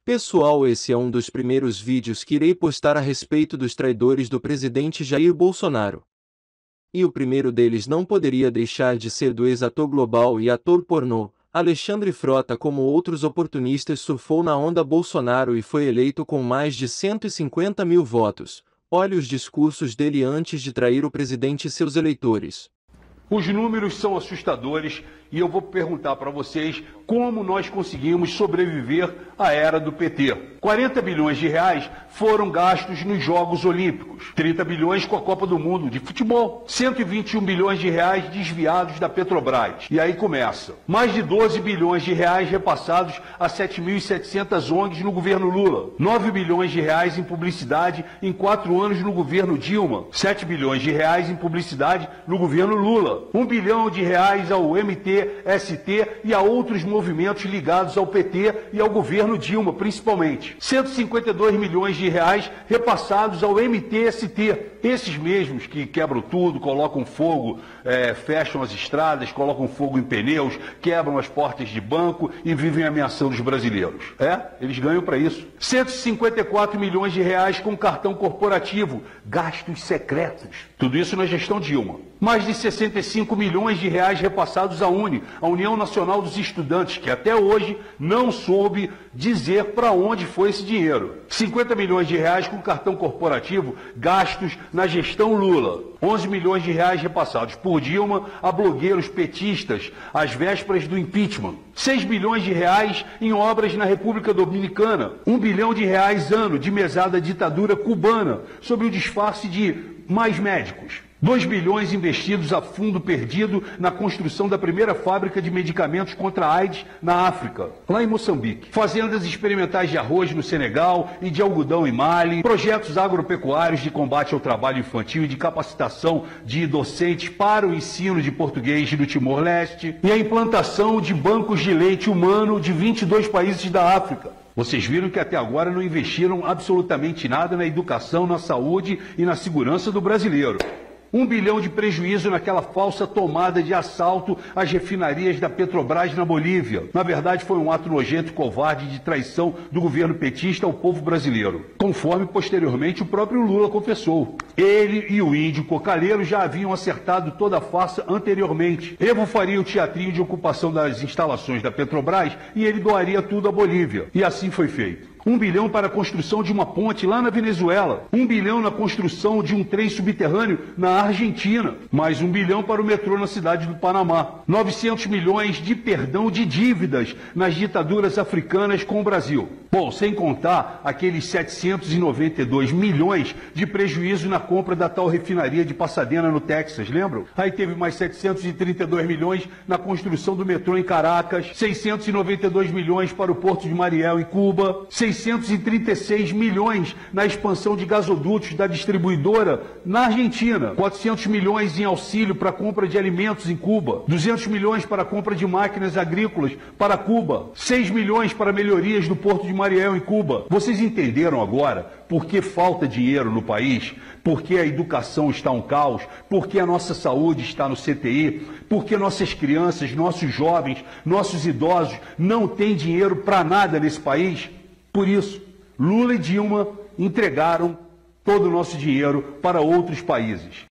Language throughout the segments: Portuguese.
Pessoal, esse é um dos primeiros vídeos que irei postar a respeito dos traidores do presidente Jair Bolsonaro. E o primeiro deles não poderia deixar de ser do ex-ator global e ator pornô, Alexandre Frota. Como outros oportunistas, surfou na onda Bolsonaro e foi eleito com mais de 150 mil votos. Olhe os discursos dele antes de trair o presidente e seus eleitores. Os números são assustadores e eu vou perguntar para vocês como nós conseguimos sobreviver à era do PT. 40 bilhões de reais foram gastos nos Jogos Olímpicos, 30 bilhões com a Copa do Mundo de futebol, 121 bilhões de reais desviados da Petrobras. E aí começa. Mais de 12 bilhões de reais repassados a 7.700 ONGs no governo Lula. 9 bilhões de reais em publicidade em 4 anos no governo Dilma. 7 bilhões de reais em publicidade no governo Lula. 1 bilhão de reais ao MTST e a outros movimentos ligados ao PT e ao governo Dilma, principalmente. 152 milhões de reais repassados ao MTST. Esses mesmos que quebram tudo, colocam fogo, fecham as estradas, colocam fogo em pneus, quebram as portas de banco e vivem ameaçando os brasileiros. Eles ganham para isso. 154 milhões de reais com cartão corporativo, gastos secretos. Tudo isso na gestão Dilma. Mais de 65 milhões de reais repassados à UNE, a União Nacional dos Estudantes, que até hoje não soube dizer para onde foi esse dinheiro. 50 milhões de reais com cartão corporativo, gastos na gestão Lula. 11 milhões de reais repassados por Dilma a blogueiros petistas, às vésperas do impeachment. 6 bilhões de reais em obras na República Dominicana. 1 bilhão de reais ano de mesada ditadura cubana, sob o disfarce de mais médicos. 2 bilhões investidos a fundo perdido na construção da primeira fábrica de medicamentos contra a AIDS na África, lá em Moçambique. Fazendas experimentais de arroz no Senegal e de algodão em Mali. Projetos agropecuários de combate ao trabalho infantil e de capacitação de docentes para o ensino de português no Timor-Leste. E a implantação de bancos de leite humano de 22 países da África. Vocês viram que até agora não investiram absolutamente nada na educação, na saúde e na segurança do brasileiro. 1 bilhão de prejuízo naquela falsa tomada de assalto às refinarias da Petrobras na Bolívia. Na verdade, foi um ato nojento e covarde de traição do governo petista ao povo brasileiro, conforme posteriormente o próprio Lula confessou. Ele e o índio cocaleiro já haviam acertado toda a farsa anteriormente. Evo faria o teatrinho de ocupação das instalações da Petrobras e ele doaria tudo à Bolívia. E assim foi feito. 1 bilhão para a construção de uma ponte lá na Venezuela. 1 bilhão na construção de um trem subterrâneo na Argentina. Mais 1 bilhão para o metrô na cidade do Panamá. 900 milhões de perdão de dívidas nas ditaduras africanas com o Brasil. Bom, sem contar aqueles 792 milhões de prejuízo na compra da tal refinaria de Pasadena, no Texas, lembram? Aí teve mais 732 milhões na construção do metrô em Caracas. 692 milhões para o Porto de Mariel, em Cuba. 636 milhões na expansão de gasodutos da distribuidora na Argentina, 400 milhões em auxílio para a compra de alimentos em Cuba, 200 milhões para a compra de máquinas agrícolas para Cuba, 6 milhões para melhorias do Porto de Mariel em Cuba. Vocês entenderam agora por que falta dinheiro no país? Por que a educação está um caos? Por que a nossa saúde está no CTI? Por que nossas crianças, nossos jovens, nossos idosos não têm dinheiro para nada nesse país? Por isso, Lula e Dilma entregaram todo o nosso dinheiro para outros países.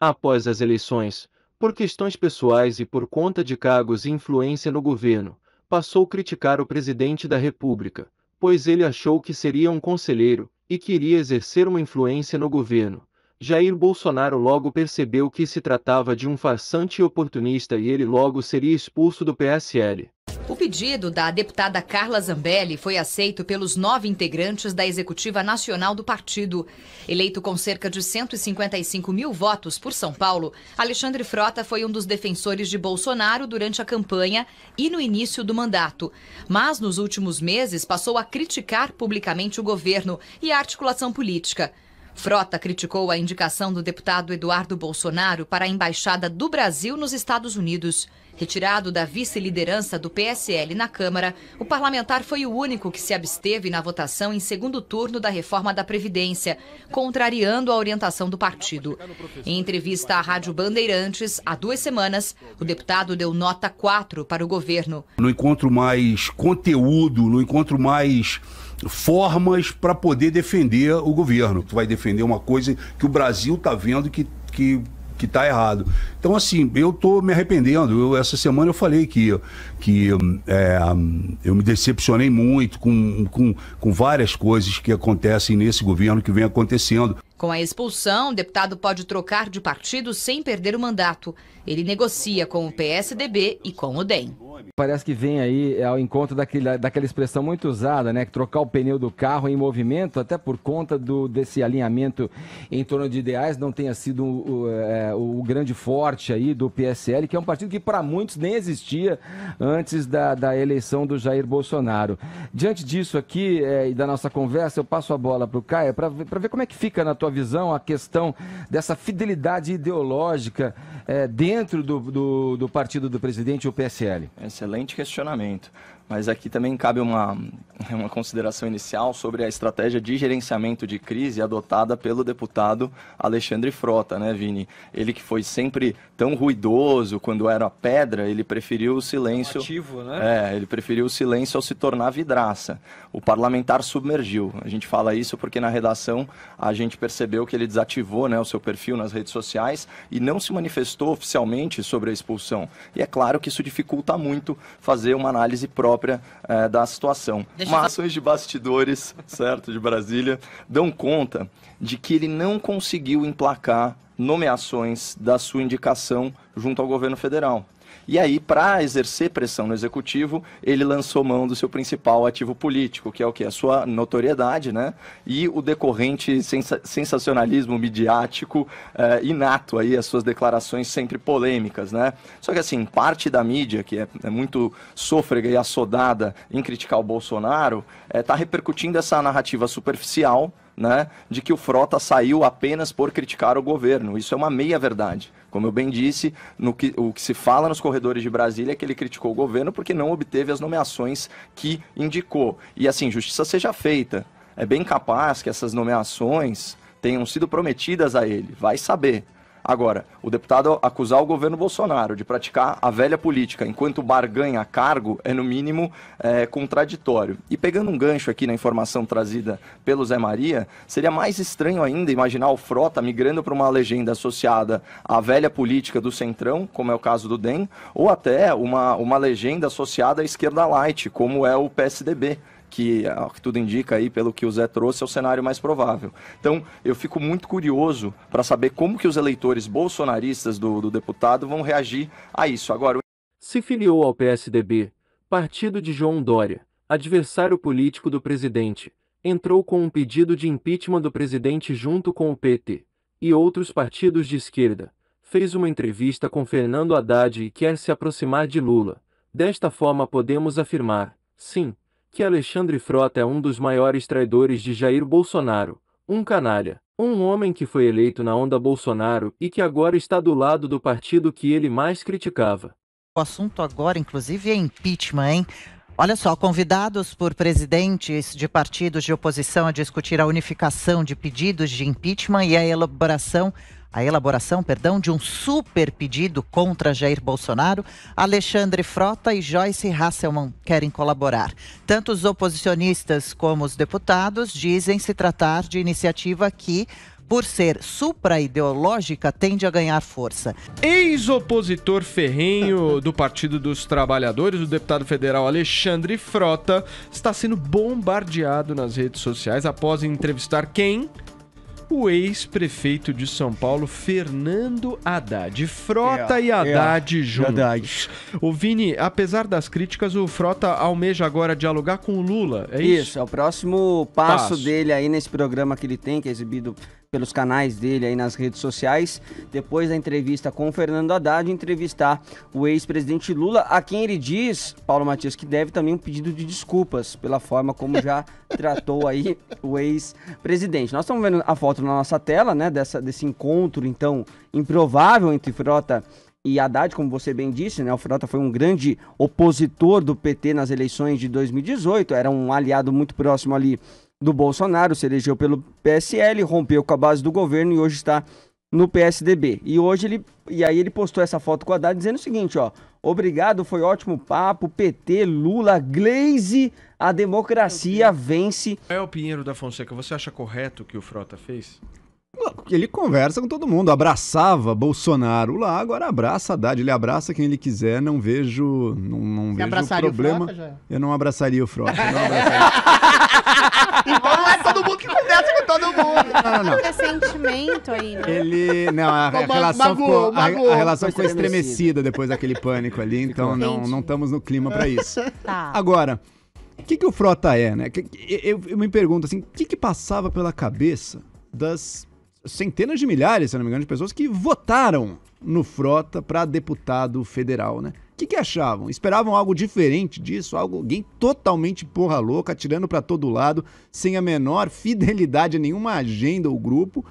Após as eleições, por questões pessoais e por conta de cargos e influência no governo, passou a criticar o presidente da República, pois ele achou que seria um conselheiro e queria exercer uma influência no governo. Jair Bolsonaro logo percebeu que se tratava de um farsante e oportunista e ele logo seria expulso do PSL. O pedido da deputada Carla Zambelli foi aceito pelos 9 integrantes da Executiva Nacional do partido. Eleito com cerca de 155 mil votos por São Paulo, Alexandre Frota foi um dos defensores de Bolsonaro durante a campanha e no início do mandato. Mas nos últimos meses passou a criticar publicamente o governo e a articulação política. Frota criticou a indicação do deputado Eduardo Bolsonaro para a Embaixada do Brasil nos Estados Unidos. Retirado da vice-liderança do PSL na Câmara, o parlamentar foi o único que se absteve na votação em segundo turno da reforma da Previdência, contrariando a orientação do partido. Em entrevista à Rádio Bandeirantes, há 2 semanas, o deputado deu nota 4 para o governo. Não encontro mais conteúdo, não encontro mais formas para poder defender o governo. Tu vai defender uma coisa que o Brasil está vendo que está errado. Então, assim, eu estou me arrependendo. Essa semana eu falei que eu me decepcionei muito com várias coisas que acontecem nesse governo, que vem acontecendo. Com a expulsão, o deputado pode trocar de partido sem perder o mandato. Ele negocia com o PSDB e com o DEM. Parece que vem aí ao encontro daquela expressão muito usada, né? Que trocar o pneu do carro em movimento, até por conta desse alinhamento em torno de ideais, não tenha sido o grande forte aí do PSL, que é um partido que para muitos nem existia antes da eleição do Jair Bolsonaro. Diante disso aqui e da nossa conversa, eu passo a bola para o Caio para ver como é que fica na tua visão a questão dessa fidelidade ideológica dentro do partido do presidente, o PSL. Excelente questionamento. Mas aqui também cabe uma consideração inicial sobre a estratégia de gerenciamento de crise adotada pelo deputado Alexandre Frota, né, Vini? Ele que foi sempre tão ruidoso quando era pedra, ele preferiu o silêncio. Ativo, né? Ele preferiu o silêncio ao se tornar vidraça. O parlamentar submergiu. A gente fala isso porque na redação a gente percebeu que ele desativou, né, o seu perfil nas redes sociais e não se manifestou oficialmente sobre a expulsão. E é claro que isso dificulta muito fazer uma análise própria da situação. Mas ações de bastidores, certo, de Brasília, dão conta de que ele não conseguiu emplacar nomeações da sua indicação junto ao governo federal. E aí, para exercer pressão no executivo, ele lançou mão do seu principal ativo político, que é o quê? A sua notoriedade, né? E o decorrente sensacionalismo midiático inato aí, as suas declarações sempre polêmicas, né? Só que assim, parte da mídia, que é muito sôfrega e assodada em criticar o Bolsonaro, está repercutindo essa narrativa superficial, né, de que o Frota saiu apenas por criticar o governo. Isso é uma meia-verdade. Como eu bem disse, o que se fala nos corredores de Brasília é que ele criticou o governo porque não obteve as nomeações que indicou. E assim, justiça seja feita. É bem capaz que essas nomeações tenham sido prometidas a ele. Vai saber. Agora, o deputado acusar o governo Bolsonaro de praticar a velha política enquanto barganha cargo é, no mínimo, contraditório. E pegando um gancho aqui na informação trazida pelo Zé Maria, seria mais estranho ainda imaginar o Frota migrando para uma legenda associada à velha política do Centrão, como é o caso do DEM, ou até uma legenda associada à esquerda light, como é o PSDB. Que tudo indica aí, pelo que o Zé trouxe, é o cenário mais provável. Então, eu fico muito curioso para saber como que os eleitores bolsonaristas do deputado vão reagir a isso. Agora, se filiou ao PSDB, partido de João Dória, adversário político do presidente, entrou com um pedido de impeachment do presidente junto com o PT e outros partidos de esquerda, fez uma entrevista com Fernando Haddad e quer se aproximar de Lula. Desta forma podemos afirmar, sim, que Alexandre Frota é um dos maiores traidores de Jair Bolsonaro, um canalha, um homem que foi eleito na onda Bolsonaro e que agora está do lado do partido que ele mais criticava. O assunto agora, inclusive, é impeachment, hein? Olha só, convidados por presidentes de partidos de oposição a discutir a unificação de pedidos de impeachment e a elaboração de um super pedido contra Jair Bolsonaro, Alexandre Frota e Joyce Hasselmann querem colaborar. Tanto os oposicionistas como os deputados dizem se tratar de iniciativa que, por ser supra-ideológica, tende a ganhar força. Ex-opositor ferrenho do Partido dos Trabalhadores, o deputado federal Alexandre Frota, está sendo bombardeado nas redes sociais após entrevistar quem? O ex-prefeito de São Paulo, Fernando Haddad. Frota e Haddad juntos. O Vini, apesar das críticas, o Frota almeja agora dialogar com o Lula, é isso? Isso, é o próximo passo dele aí nesse programa que ele tem, que é exibido pelos canais dele aí nas redes sociais, depois da entrevista com o Fernando Haddad, entrevistar o ex-presidente Lula, a quem ele diz, Paulo Matias, que deve também um pedido de desculpas pela forma como já tratou aí o ex-presidente. Nós estamos vendo a foto na nossa tela, né, desse encontro, então, improvável entre Frota e Haddad, como você bem disse, né? O Frota foi um grande opositor do PT nas eleições de 2018, era um aliado muito próximo ali do Bolsonaro, se elegeu pelo PSL, rompeu com a base do governo e hoje está no PSDB. E aí ele postou essa foto com o Haddad dizendo o seguinte, ó: obrigado, foi ótimo papo, PT, Lula, Glaze, a democracia vence. Pinheiro da Fonseca, você acha correto o que o Frota fez? Ele conversa com todo mundo, abraçava Bolsonaro lá, agora abraça Haddad, ele abraça quem ele quiser, não vejo problema. O Frota, eu não abraçaria o Frota. Então não é todo mundo que conversa com todo mundo. Não. Tem sentimento aí, né? A relação magoou. ficou estremecida depois daquele pânico ali, então não estamos no clima para isso. Tá. Agora, o que o Frota é, né? Eu me pergunto assim, o que passava pela cabeça das centenas de milhares, se não me engano, de pessoas que votaram no Frota para deputado federal, né? O que achavam? Esperavam algo diferente disso? Alguém totalmente porra louca, atirando para todo lado, sem a menor fidelidade a nenhuma agenda ou grupo,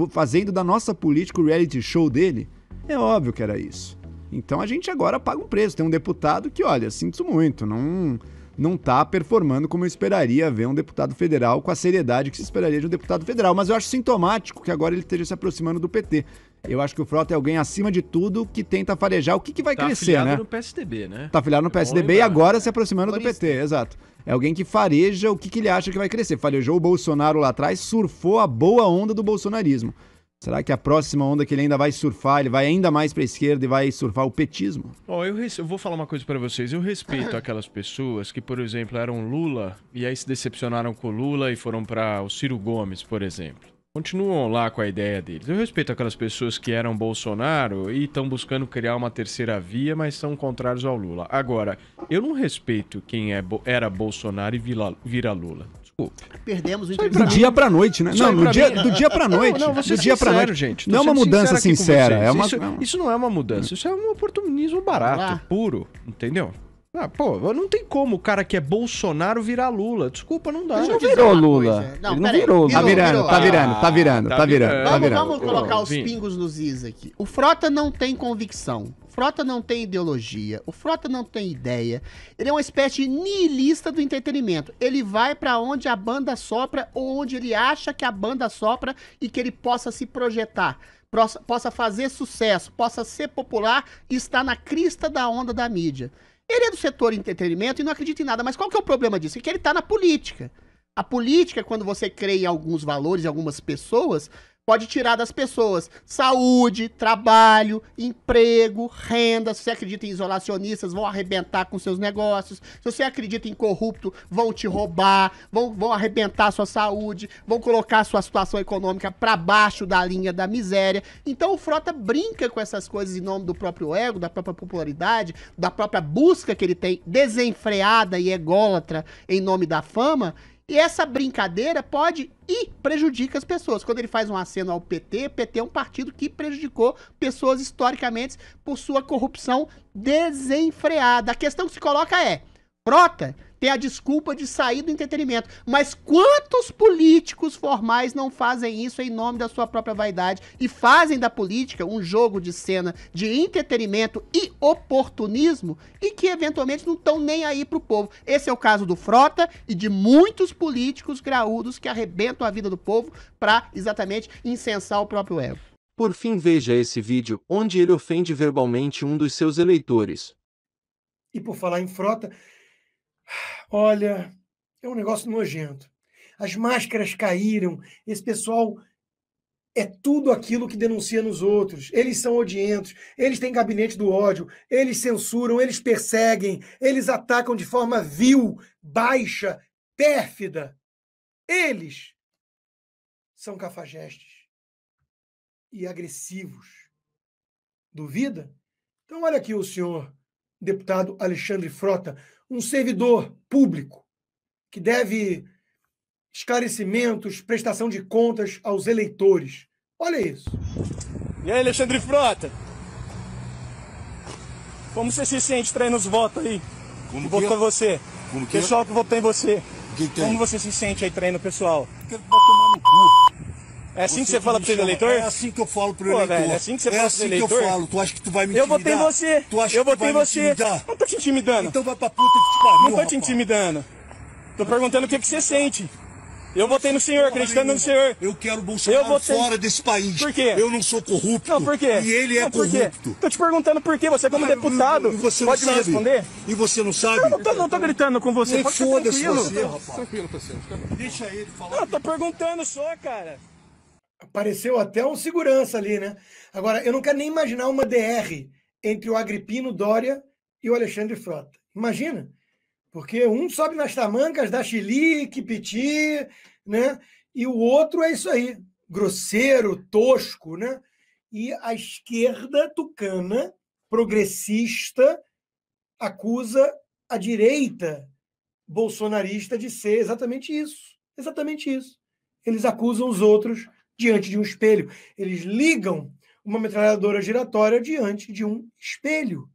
fazendo da nossa política o reality show dele? É óbvio que era isso. Então a gente agora paga um preço. Tem um deputado que, olha, sinto muito, não tá performando como eu esperaria ver um deputado federal com a seriedade que se esperaria de um deputado federal. Mas eu acho sintomático que agora ele esteja se aproximando do PT. Eu acho que o Frota é alguém acima de tudo que tenta farejar o que vai crescer, né? Tá afiliado no PSDB, né? Tá afiliado no PSDB e agora se aproximando do PT, exato. É alguém que fareja o que ele acha que vai crescer. Farejou o Bolsonaro lá atrás, surfou a boa onda do bolsonarismo. Será que a próxima onda que ele ainda vai surfar, ele vai ainda mais para a esquerda e vai surfar o petismo? Eu vou falar uma coisa para vocês. Eu respeito aquelas pessoas que, por exemplo, eram Lula e aí se decepcionaram com o Lula e foram para o Ciro Gomes, por exemplo. Continuam lá com a ideia deles. Eu respeito aquelas pessoas que eram Bolsonaro e estão buscando criar uma terceira via, mas são contrários ao Lula. Agora, eu não respeito quem era Bolsonaro e vira Lula. Desculpe. Perdemos o Do dia pra noite, né? Não, do dia pra noite. Não, do dia pra noite, gente. Não é uma mudança sincera. Isso não é uma mudança. Isso é um oportunismo barato, puro. Entendeu? Não tem como o cara que é Bolsonaro virar Lula. Desculpa, não dá. Ele não virou Lula. Não, ele não virou Lula. Tá virando. Vamos colocar os pingos nos is aqui. O Frota não tem convicção. O Frota não tem ideologia. O Frota não tem ideia. Ele é uma espécie de nihilista do entretenimento. Ele vai pra onde a banda sopra ou onde ele acha que a banda sopra e que ele possa se projetar. Possa fazer sucesso, possa ser popular e estar na crista da onda da mídia. Ele é do setor entretenimento e não acredita em nada. Mas qual que é o problema disso? É que ele tá na política. A política, quando você crê em alguns valores, em algumas pessoas, pode tirar das pessoas saúde, trabalho, emprego, renda. Se você acredita em isolacionistas, vão arrebentar com seus negócios. Se você acredita em corrupto, vão te roubar, vão arrebentar a sua saúde, vão colocar a sua situação econômica para baixo da linha da miséria. Então o Frota brinca com essas coisas em nome do próprio ego, da própria popularidade, da própria busca que ele tem desenfreada e ególatra em nome da fama. E essa brincadeira pode e prejudica as pessoas. Quando ele faz um aceno ao PT, PT é um partido que prejudicou pessoas historicamente por sua corrupção desenfreada. A questão que se coloca é, Frota tem a desculpa de sair do entretenimento, mas quantos políticos formais não fazem isso em nome da sua própria vaidade e fazem da política um jogo de cena de entretenimento e oportunismo e que eventualmente não estão nem aí pro povo. Esse é o caso do Frota e de muitos políticos graúdos que arrebentam a vida do povo para exatamente incensar o próprio ego. Por fim, veja esse vídeo, onde ele ofende verbalmente um dos seus eleitores. E por falar em Frota, olha, é um negócio nojento. As máscaras caíram, esse pessoal é tudo aquilo que denuncia nos outros. Eles são odientos, eles têm gabinete do ódio, eles censuram, eles perseguem, eles atacam de forma vil, baixa, pérfida. Eles são cafajestes e agressivos. Duvida? Então olha aqui o senhor deputado Alexandre Frota, um servidor público que deve esclarecimentos, prestação de contas aos eleitores. Olha isso. E aí, Alexandre Frota? Como você se sente traindo os votos aí? Como que votou em você? Como que pessoal que votou em você. Que tem? Como você se sente aí traindo o pessoal? Porque ele vai tomar no cu. É assim que você fala pro seu eleitor? É assim que eu falo pro eleitor. Velho, é assim que você fala pro eleitor? É assim que eu falo. Tu acha que tu vai me intimidar? Eu votei em você. Tu acha eu que tu votei em vai me você. intimidar? Não tô te intimidando. Então vai pra puta que te pariu, Não tô te intimidando. Tô perguntando o que você sente. Eu votei no senhor, acreditando no senhor. Eu quero o Bolsonaro fora desse país. Por quê? Eu não sou corrupto. Não, por quê? E ele é corrupto. Tô te perguntando por quê. Você como deputado, e você pode não me sabe? responder? E você não sabe? Eu não tô gritando com você. Nem Pode ficar foda-se tranquilo. você, rapaz. Tranquilo, parceiro. Deixa ele falar. Não, eu tô perguntando só, cara. Apareceu até um segurança ali, né? Agora, eu não quero nem imaginar uma DR entre o Agripino Dória e o Alexandre Frota. Imagina. Porque um sobe nas tamancas, dá chilique, piti, né? E o outro é isso aí, grosseiro, tosco, né? E a esquerda tucana, progressista, acusa a direita bolsonarista de ser exatamente isso. Exatamente isso. Eles acusam os outros diante de um espelho. Eles ligam uma metralhadora giratória diante de um espelho.